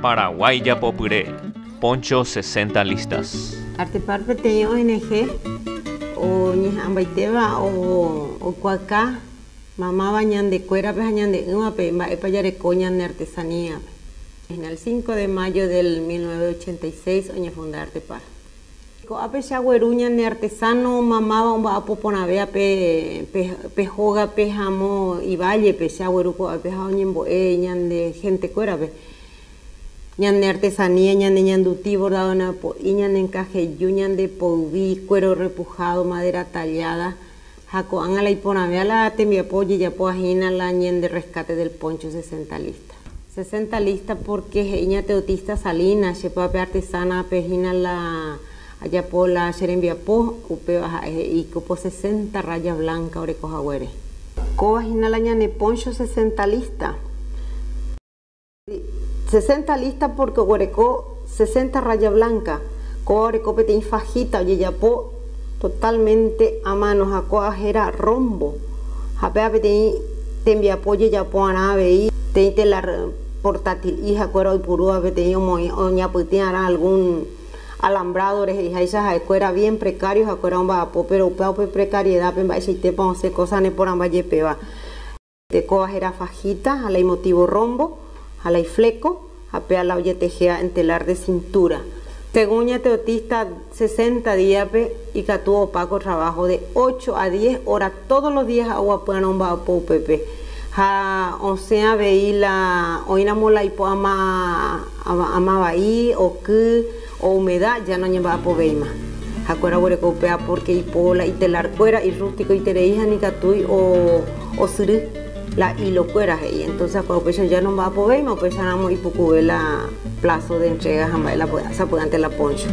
Paraguay Yapopuré. Poncho 60 listas. Artepar peteño ONG o ñambaiteba o cuacá mamá bañan de cuera pejañan de uma pe payarecoñan de artesanía. En el 5 de mayo del 1986 oña fundar Artepar. Ape chagueruñan de artesano mamá va a poponavea pe joga pe jamo y valle pe chagueruco ape jaoñen ñan de gente cuera pe ñan de artesanía ñan de ñandutí bordado na po y ñan de encaje ñan de poví cuero repujado madera tallada jaco an a la iponavea la temia pollo ya poajina la ñan de rescate del poncho 60 listas. 60 listas porque ella teotista salina chepa pe artesana pejina la allá por la Xerembiapó, y copo 60 rayas blancas, oreco jagüere. Cobajina la ñane poncho 60 listas. 60 listas porque oreco 60 rayas blancas. Oreco petein fajita, oye yapó totalmente a mano, jaco ajera rombo. Japea petein tembiapó, oye yapó anabe y teite la portátil y jacuero y purúa petein oña putiara algún alambradores y esas escuelas bien precarios acuera un vapo pero precariedad en base te ponce cosas ne por ambaye peba te coajera fajita a la motivo rombo a la fleco a pea la oye tejea en telar de cintura según ya teotista 60 días y que tuvo opaco trabajo de 8 a 10 horas todos los días agua puedan un vapo pepe o sea veí la oina mola y po ama bahí o que o humedad ya no lleva a poveima. Acuera huerecopea porque y pola y telar cuera y rústico y tereija ni catui o suru la y lo cuera y entonces acuera ya no va a poveima pues ya no y poco la plazo de entrega jamás la pueda ante la poncho.